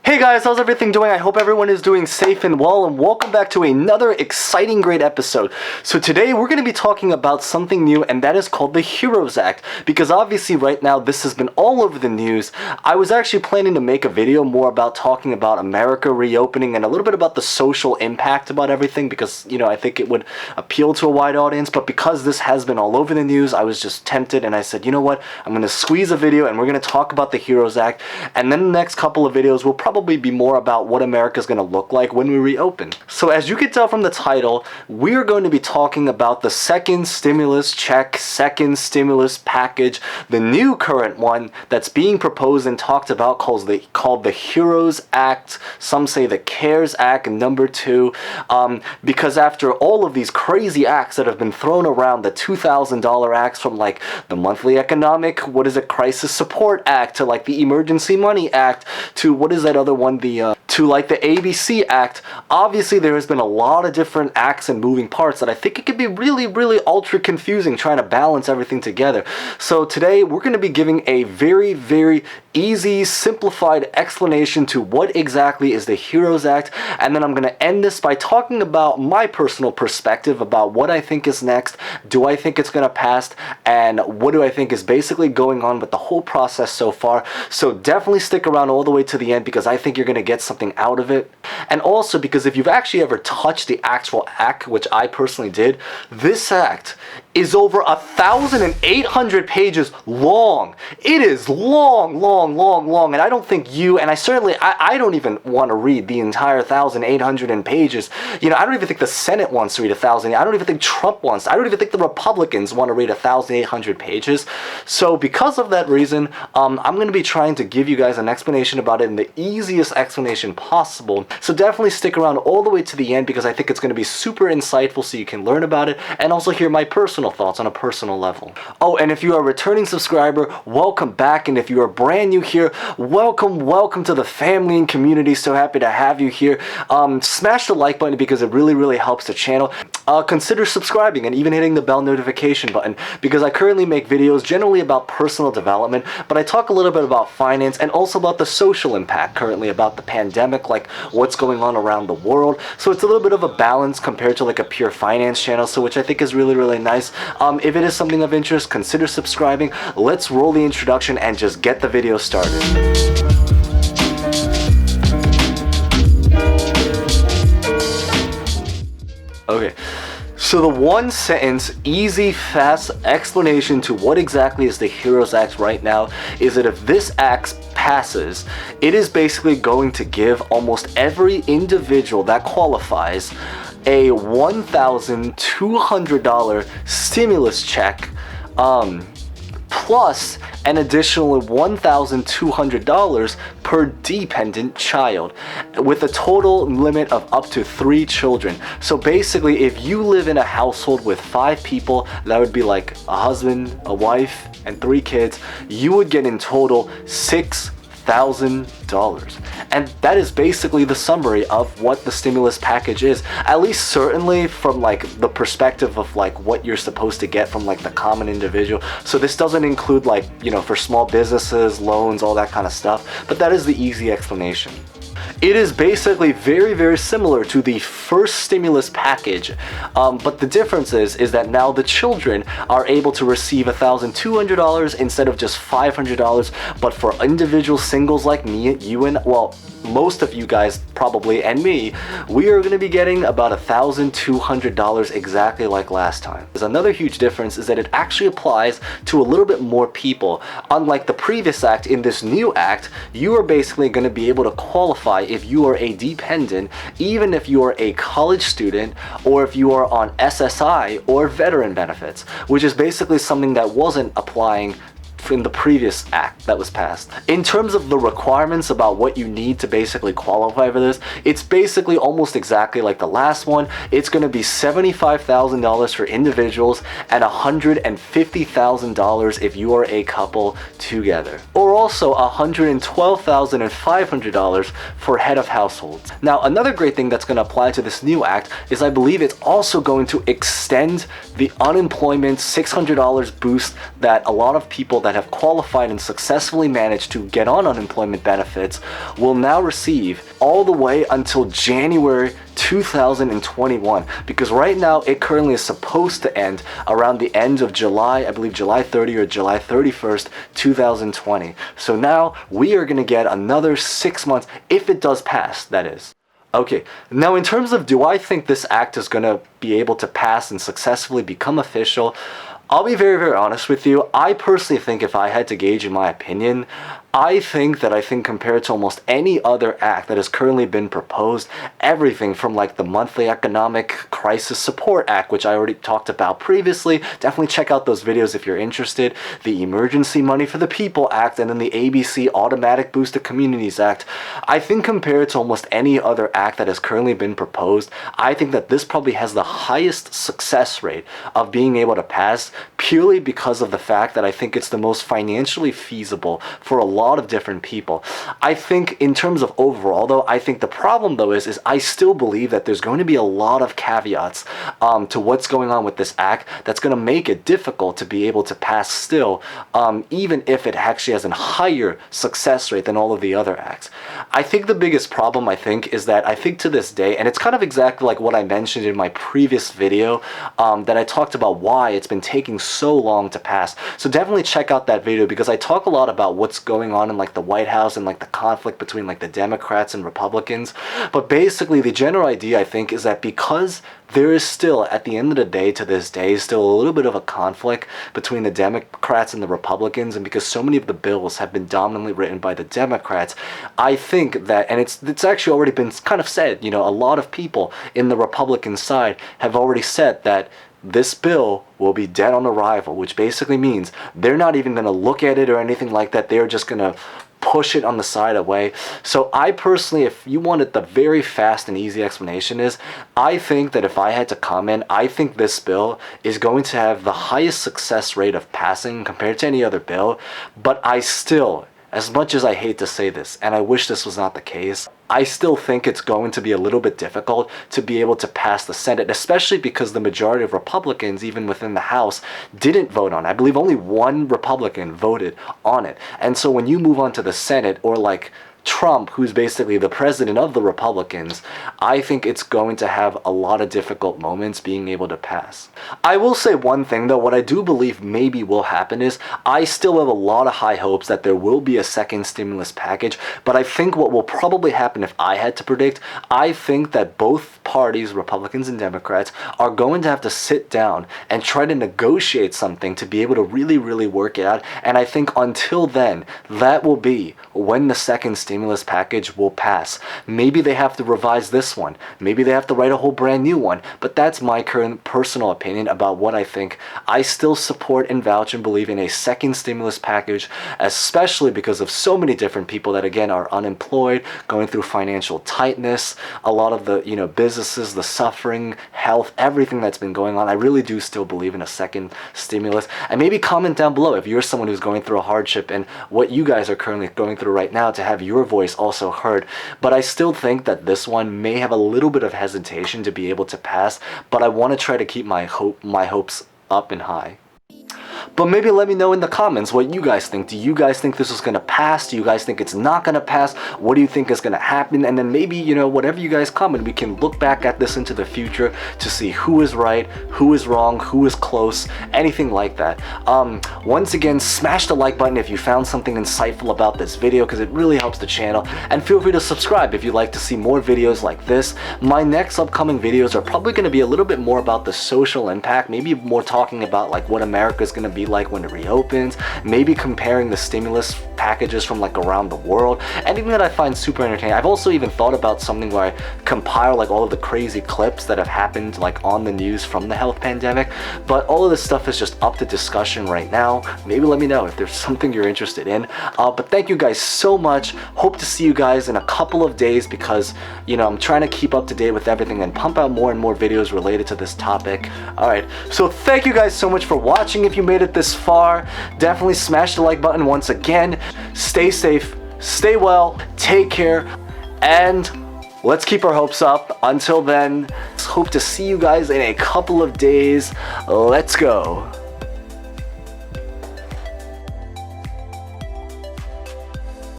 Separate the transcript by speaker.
Speaker 1: Hey guys, how's everything doing? I hope everyone is doing safe and well, and welcome back to another exciting, great episode. So today we're going to be talking about something new, and that is called the HEROES Act, because obviously right now this has been all over the news. I was actually planning to make a video more about talking about America reopening and a little bit about the social impact about everything, because, you know, I think it would appeal to a wide audience, but because this has been all over the news, I was just tempted, and I said, you know what, I'm going to squeeze a video and we're going to talk about the HEROES Act, and then the next couple of videos will probably be more about what America's going to look like when we reopen. So as you can tell from the title, we're going to be talking about the second stimulus check, second stimulus package, the new current one that's being proposed and talked about called the HEROES Act. Some say the CARES Act number 2, because after all of these crazy acts that have been thrown around, the $2,000 acts from like the monthly economic, crisis support act, to like the emergency money act, to what is that other one, to like the ABC Act. Obviously there has been a lot of different acts and moving parts that I think it could be really ultra confusing trying to balance everything together. So today we're going to be giving a very easy, simplified explanation to what exactly is the HEROES Act, and then I'm going to end this by talking about my personal perspective about what I think is next, do I think it's going to pass, and what do I think is basically going on with the whole process so far. So definitely stick around all the way to the end, because I think you're going to get something out of it. And also because if you've actually ever touched the actual act, which I personally did, this act is over 1,800 pages long. It is long, and I don't think I don't even want to read the entire 1,800 pages. You know, I don't even think the Senate wants to read 1,000. I don't even think Trump wants. I don't even think the Republicans want to read 1,800 pages. So because of that reason, I'm going to be trying to give you guys an explanation about it in the easiest explanation possible. So definitely stick around all the way to the end, because I think it's going to be super insightful so you can learn about it and also hear my personal thoughts on a personal level. Oh, and if you are a returning subscriber, welcome back, and if you are brand new here, welcome to the family and community. So happy to have you here. Smash the like button because it really helps the channel. Consider subscribing and even hitting the bell notification button, because I currently make videos generally about personal development, but I talk a little bit about finance and also about the social impact currently, about the pandemic, like what's going on around the world. So it's a little bit of a balance compared to like a pure finance channel, so which I think is really nice. If it is something of interest, consider subscribing. Let's roll the introduction and just get the video started. Okay, so the one sentence, easy, fast explanation to what exactly is the HEROES Act right now is that if this act passes, it is basically going to give almost every individual that qualifies a $1,200 stimulus check, plus an additional $1,200 per dependent child, with a total limit of up to 3 children. So basically, if you live in a household with 5 people, that would be like a husband, a wife, and 3 kids, you would get in total $6,000. And that is basically the summary of what the stimulus package is, at least certainly from like the perspective of like what you're supposed to get from like the common individual. So this doesn't include like, you know, for small businesses, loans, all that kind of stuff, but that is the easy explanation. It is basically very similar to the first stimulus package, but the difference is that now the children are able to receive $1,200 instead of just $500, but for individual singles like me, you and, well, most of you guys probably, and me, we are going to be getting about $1,200 exactly like last time. There's another huge difference is that it actually applies to a little bit more people. Unlike the previous act, in this new act, you are basically going to be able to qualify if you are a dependent, even if you are a college student, or if you are on SSI or veteran benefits, which is basically something that wasn't applying in the previous act that was passed. In terms of the requirements about what you need to basically qualify for this, it's basically almost exactly like the last one. It's going to be $75,000 for individuals and $150,000 if you are a couple together, or also $112,500 for head of households. Now, another great thing that's going to apply to this new act is I believe it's also going to extend the unemployment $600 boost that a lot of people that have qualified and successfully managed to get on unemployment benefits will now receive all the way until January 2021, because right now it currently is supposed to end around the end of July, I believe July 30 or July 31st, 2020. So now we are going to get another 6 months, if it does pass, that is. Okay, now in terms of do I think this act is going to be able to pass and successfully become official, I'll be very, very honest with you. I personally think if I had to gauge in my opinion, I think compared to almost any other act that has currently been proposed, everything from like the Monthly Economic Crisis Support Act, which I already talked about previously, definitely check out those videos if you're interested, the Emergency Money for the People Act, and then the ABC Automatic Boost to Communities Act, I think compared to almost any other act that has currently been proposed, I think that this probably has the highest success rate of being able to pass, purely because of the fact that I think it's the most financially feasible for a lot of different people. I think in terms of overall though, I think the problem though is I still believe that there's going to be a lot of caveats to what's going on with this act that's going to make it difficult to be able to pass still, even if it actually has a higher success rate than all of the other acts. I think the biggest problem is that I think to this day, and it's kind of exactly like what I mentioned in my previous video, that I talked about why it's been taking so long to pass. So definitely check out that video, because I talk a lot about what's going on in like the White House and like the conflict between like the Democrats and Republicans. But basically the general idea I think is that because there is still, at the end of the day, to this day, still a little bit of a conflict between the Democrats and the Republicans, and because so many of the bills have been dominantly written by the Democrats, I think that, and it's actually already been kind of said, you know, a lot of people in the Republican side have already said that this bill will be dead on arrival, which basically means they're not even going to look at it or anything like that. They're just going to push it on the side away. So I personally, if you wanted the very fast and easy explanation is, I think that if I had to comment, I think this bill is going to have the highest success rate of passing compared to any other bill. But I still, as much as I hate to say this, and I wish this was not the case, I still think it's going to be a little bit difficult to be able to pass the Senate, especially because the majority of Republicans, even within the House, didn't vote on it. I believe only one Republican voted on it. And so when you move on to the Senate, or like Trump, who's basically the president of the Republicans, I think it's going to have a lot of difficult moments being able to pass. I will say one thing though, what I do believe maybe will happen is, I still have a lot of high hopes that there will be a second stimulus package, but I think what will probably happen, if I had to predict, I think that both parties, Republicans and Democrats, are going to have to sit down and try to negotiate something to be able to really, really work it out. And I think until then, that will be when the second stimulus package will pass. Maybe they have to revise this one. Maybe they have to write a whole brand new one. But that's my current personal opinion about what I think. I still support and vouch and believe in a second stimulus package, especially because of so many different people that, again, are unemployed, going through financial tightness, a lot of the, you know, businesses, the suffering, health, everything that's been going on. I really do still believe in a second stimulus. And maybe comment down below if you're someone who's going through a hardship and what you guys are currently going through right now, to have your voice also heard. But I still think that this one may have a little bit of hesitation to be able to pass, but I want to try to keep my hopes up and high. But maybe let me know in the comments what you guys think. Do you guys think this is going to pass? Do you guys think it's not going to pass? What do you think is going to happen? And then maybe, you know, whatever you guys comment, we can look back at this into the future to see who is right, who is wrong, who is close, anything like that. Once again, smash the like button if you found something insightful about this video, because it really helps the channel. And feel free to subscribe if you'd like to see more videos like this. My next upcoming videos are probably going to be a little bit more about the social impact, maybe more talking about like what America is going to be like when it reopens, maybe comparing the stimulus packages from like around the world, anything that I find super entertaining. I've also even thought about something where I compile like all of the crazy clips that have happened like on the news from the health pandemic, but all of this stuff is just up to discussion right now. Maybe let me know if there's something you're interested in. But thank you guys so much. Hope to see you guys in a couple of days, because, you know, I'm trying to keep up to date with everything and pump out more and more videos related to this topic. Alright, so thank you guys so much for watching. If you made it this far, definitely smash the like button once again. Stay safe, stay well, take care, and let's keep our hopes up. Until then, hope to see you guys in a couple of days. Let's go.